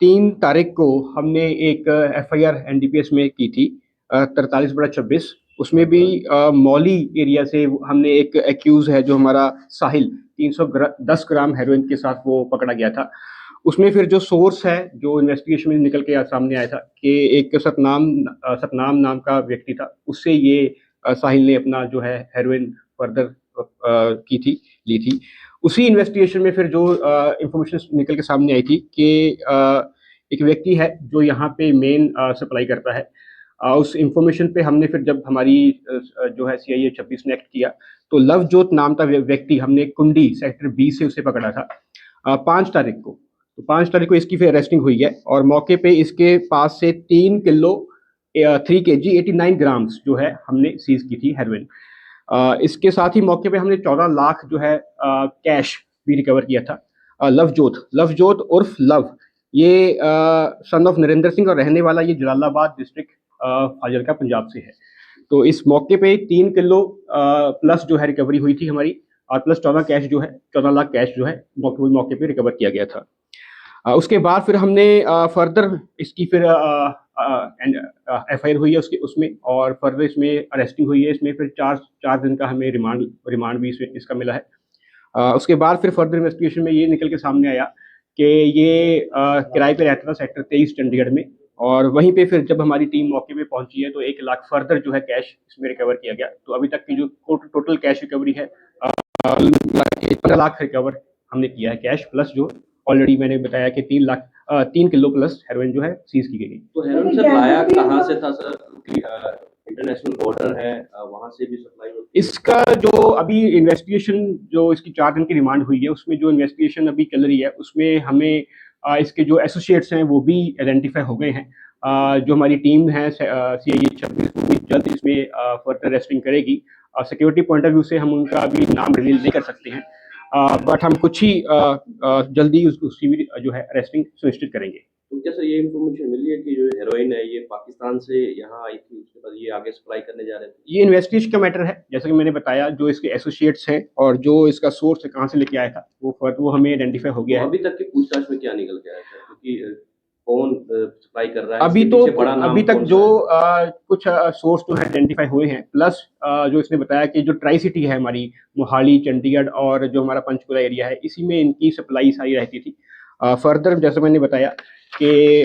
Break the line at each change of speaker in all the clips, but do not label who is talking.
3 तारीख को हमने एक एफआईआर एनडीपीएस में की थी 43/26। उसमें भी मौली एरिया से हमने एक एक्यूज है जो हमारा साहिल 310 ग्राम हेरोइन के साथ वो पकड़ा गया था। उसमें फिर जो सोर्स है जो इन्वेस्टिगेशन में निकल के सामने आया था कि एक सतनाम नाम का व्यक्ति था, उससे ये साहिल ने अपना जो है हेरोइन फर्दर की थी ली थी। उसी इन्वेस्टिगेशन में फिर जो इंफॉर्मेशन निकल के सामने आई थी कि एक व्यक्ति है जो यहाँ पे मेन सप्लाई करता है। उस इंफॉर्मेशन पे हमने फिर जब हमारी जो है सीआईए 26 ने एक्ट किया तो लवजोत नाम का व्यक्ति हमने कुंडी सेक्टर 20 से उसे पकड़ा था 5 तारीख को। तो 5 तारीख को इसकी फिर अरेस्टिंग हुई है और मौके पे इसके पास से 3 किलो 3 kg 89 ग्राम्स जो है हमने सीज की थी हेरोइन। इसके साथ ही मौके पे हमने 14 लाख जो है कैश भी रिकवर किया था। लवजोत उर्फ लव, ये सन ऑफ नरेंद्र सिंह और रहने वाला ये जलालाबाद डिस्ट्रिक्ट फाजिल्का पंजाब से है। तो इस मौके पे 3 किलो प्लस जो है रिकवरी हुई थी हमारी और प्लस 14 लाख कैश जो है मौके पे रिकवर किया गया था। उसके बाद फिर हमने फर्दर इसकी फिर एफआईआर हुई है उसमें और फर्दर इसमें अरेस्टिंग हुई है। इसमें फिर चार दिन का हमें रिमांड भी इसका मिला है। उसके बाद फिर फर्दर इन्वेस्टिगेशन में ये निकल के सामने आया कि ये किराए पे रहता था सेक्टर 23 चंडीगढ़ में और वहीं पे फिर जब हमारी टीम मौके पे पहुंची है तो 1 लाख फर्दर जो है कैश इसमें रिकवर किया गया। तो अभी तक की जो टोटल कैश रिकवरी है 15 लाख रिकवर हमने किया है कैश, प्लस जो ऑलरेडी मैंने बताया कि 3 किलो प्लस हेरोइन जो है सीज की गई।
तो हेरोइन सर लाया कहाँ से था सर? इंटरनेशनल बॉर्डर है, वहां से भी सप्लाई होती है?
इसका जो अभी इन्वेस्टिगेशन जो इसकी 4 दिन की रिमांड हुई है उसमें जो इन्वेस्टिगेशन अभी चल रही है उसमें हमें इसके जो एसोसिएट्स हैं वो भी आइडेंटिफाई हो गए हैं। जो हमारी टीम है सीआईए 26 वो भी जल्द इसमें फर्दर अरेस्टिंग करेगी। सिक्योरिटी पॉइंट ऑफ व्यू से हम उनका अभी नाम रिवील नहीं कर सकते हैं, बट हम कुछ ही जल्दी उसकी भी जो है अरेस्टिंग सुनिश्चित करेंगे।
तो क्या सर ये इन्फॉर्मेशन मिली है कि जो हेरोइन है ये पाकिस्तान से यहाँ आई थी, उसके बाद ये आगे सप्लाई करने जा रहे थे?
ये इन्वेस्टिगेशन का मैटर है, जैसा कि मैंने बताया जो इसके एसोसिएट्स हैं और जो इसका सोर्स है कहाँ से लेके आया था वो हमें आइडेंटिफाई हो गया है।
अभी तक की पूछताछ में क्या निकल के आया था, क्योंकि कौन सप्लाई कर रहा है
अभी तक जो कुछ सोर्स जो है आइडेंटिफाई हुए हैं, प्लस जो इसने बताया कि जो ट्राई सिटी है हमारी मोहाली चंडीगढ़ और जो हमारा पंचकुला एरिया है इसी में इनकी सप्लाई सारी रहती थी। फर्दर जैसे मैंने बताया कि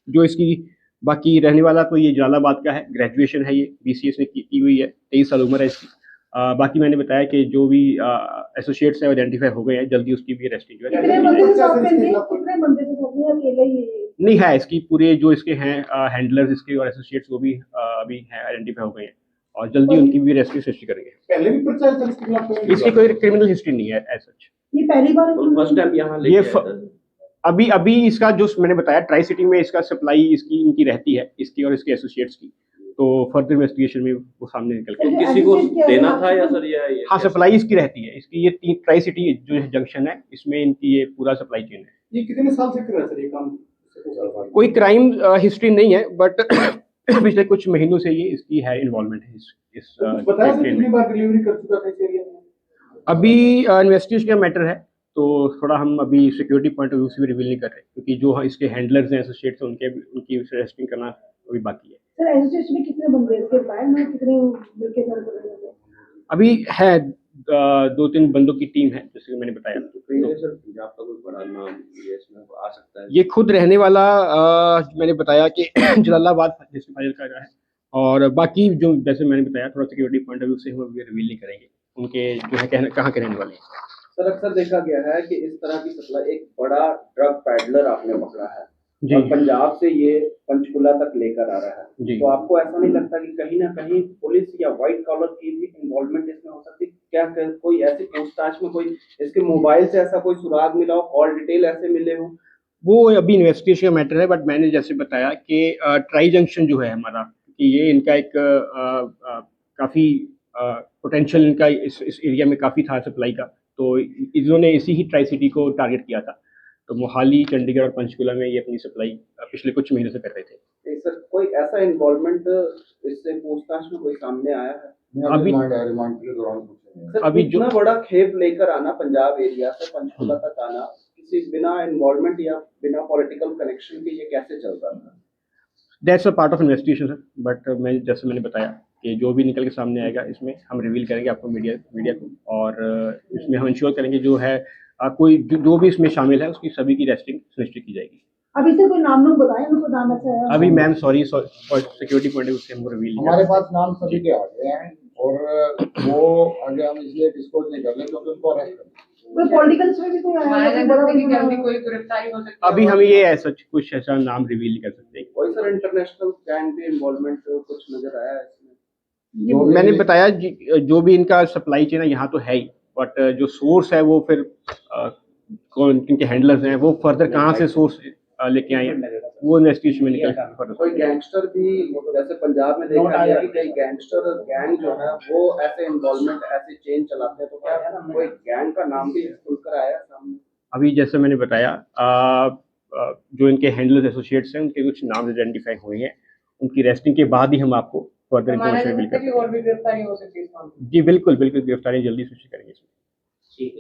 जो इसकी बाकी रहने वाला तो ये जलालाबाद का है, ग्रेजुएशन है, ये बीसीएस ने की हुई है, 23 साल उम्र है इसकी। बाकी मैंने बताया कि जो भी एसोसिएट्स है आइडेंटिफाई हो गए हैं, जल्दी उसकी भी अरेस्टिंग जो है नहीं है। इसकी पूरे जो इसके हैं हैंडलर्स इसके और एसोसिएट्स वो भी अभी हैं आइडेंटिफाई हो गए हैं और जल्दी उनकी भी रेस्क्यू सृष्टि करेंगे।
पहले भी प्रोसेस
इसकी कोई क्रिमिनल हिस्ट्री नहीं है एज सच।
ये पहली बार
फर्स्ट टाइम यहाँ लेके
अभी इसका जो मैंने बताया ट्राई सिटी में इसका सप्लाई इसकी इनकी रहती है, इसकी और इसके एसोसिएट्स की। तो फर्दर इन्वेस्टिगेशन में वो सामने निकल के
किसी को देना था या सर ये
हाँ सप्लाई इसकी रहती है, इसकी ये ट्राई सिटी जो जंक्शन है इसमें इनकी ये पूरा सप्लाई चेन है।
ये कितने साल से कर रहा है सर ये काम?
कोई क्राइम हिस्ट्री नहीं है, बट पिछले कुछ महीनों से ये इसकी है इन्वॉल्वमेंट है इस
बताया सर कितनी बार डिलीवरी कर चुका था इस एरिया में?
अभी इन्वेस्टिगेशन का मैटर है तो थोड़ा हम अभी सिक्योरिटी पॉइंट ऑफ व्यू से भी रिवील नहीं कर रहे क्योंकि जो इसके हैंडलर्स हैं एसोसिएट्स हैं उनकी अरेस्टिंग करना अभी बाकी है।
सर एसोसिएशन में कितने बंदे इसके प्लान में कितने मिलके सर?
अभी है 2-3 बंदों की टीम है जैसे कि मैंने बताया।
तो सर पंजाब का कोई बड़ा नाम ये इसमें आ सकता है?
ये खुद रहने वाला मैंने बताया कि जलालाबाद डिस्ट्रिक्ट फाजिल्का का है और बाकी जो जैसे मैंने बताया थोड़ा सिक्योरिटी पॉइंट ऑफ व्यू से हम अभी रिवील नहीं करेंगे उनके जो है कहाँ के रहने वाले हैं।
सर अक्सर देखा गया है कि इस तरह की सप्लाई एक बड़ा ड्रग पैडलर आपने पकड़ा है
जी।
और पंजाब से ये पंचकुला तक लेकर आ रहा है
जी।
तो आपको ऐसा नहीं लगता कि कहीं ना कहीं पुलिस या व्हाइट कॉलर की भी इन्वॉल्वमेंट इसमें हो सकती है? क्या कोई ऐसी पूछताछ में कोई इसके मोबाइल से ऐसा कोई सुराग मिला हो, कॉल डिटेल ऐसे मिले हो?
वो अभी इन्वेस्टिगेशन का मैटर है, बट मैंने जैसे बताया कि ट्राई जंक्शन जो है हमारा कि ये इनका एक काफ़ी पोटेंशियल इनका इस एरिया में काफ़ी था सप्लाई का, तो इन्होंने इसी ही ट्राई सिटी को टारगेट किया था। तो मोहाली चंडीगढ़ और पंचकुला में ये अपनी सप्लाई पिछले कुछ महीनों से कर रहे थे।
सर कोई ऐसा इन्वॉल्वमेंट इससे पूछताछ में कोई सामने आया है?
अभी
जो बड़ा खेप लेकर आना पंजाब एरिया से पंचकुला तक आना किसी बिना इन्वॉल्वमेंट या बिना पॉलिटिकल कनेक्शन के ये कैसे चल रहा था?
That's a part of investigation sir, but मैं जैसे मैंने बताया कि जो भी निकल के सामने आएगा इसमें हम रिवील करेंगे आपको मीडिया को, और इसमें हम इंश्योर करेंगे जो है कोई जो भी इसमें शामिल है उसकी सभी की रेस्टिंग सुनिश्चित की जाएगी।
अभी से कोई नाम लोग बताए उनको नाम ऐसा है?
अभी ma'am sorry for security point of view से हमको रिवील नहीं
हमारे
कर
पास नाम सभी के आ गए हैं और वो आगे हम इसलिए डिस्क्लोज नहीं कर रहे क्योंकि उनको अरेस्ट करना है।
कोई पॉलिटिकल्स में भी कोई आया
हमारे
है?
नजर से कि अभी कोई गिरफ्तारी हो सकती है।
अभी हम ये ऐसा कुछ ऐसा नाम रिवील नहीं कर सकते।
कोई सर इंटरनेशनल गैंग भी इन्वॉल्वमेंट कुछ नजर आया है इसमें?
जो भी-
मैंने बताया जो भी इनका सप्लाई चेन है यहाँ तो है ही, बट जो सोर्स है वो फिर कौन इनके हैंडलर्स हैं वो फर्दर कहाँ से सोर्स लेके आए हैं वो इन्वेस्टिगेशन में निकल फर्दर।
कोई गैंगस्टर भी जैसे पंजाब में देखा गया कि कई गैंगस्टर गैंग जो है वो ऐसे इन्वॉल्वमेंट ऐसे चेन चलाते हैं, तो क्या कोई गैंग का नाम भी खुलकर आया सामने?
अभी जैसे मैंने बताया जो इनके हैंडलर्स एसोसिएट्स हैं उनके कुछ नाम आइडेंटिफाई हुए हैं, उनकी रेस्टिंग के बाद ही हम आपको फर्दर
हमारे
इन्फॉर्मेशन
नजर
रिवील
से कि
कर
और भी गिरफ्तारी हो सकती है इस मामले में।
जी बिल्कुल बिल्कुल गिरफ्तारी जल्दी सुनिश्चित करेंगे इसमें।
ठीक है।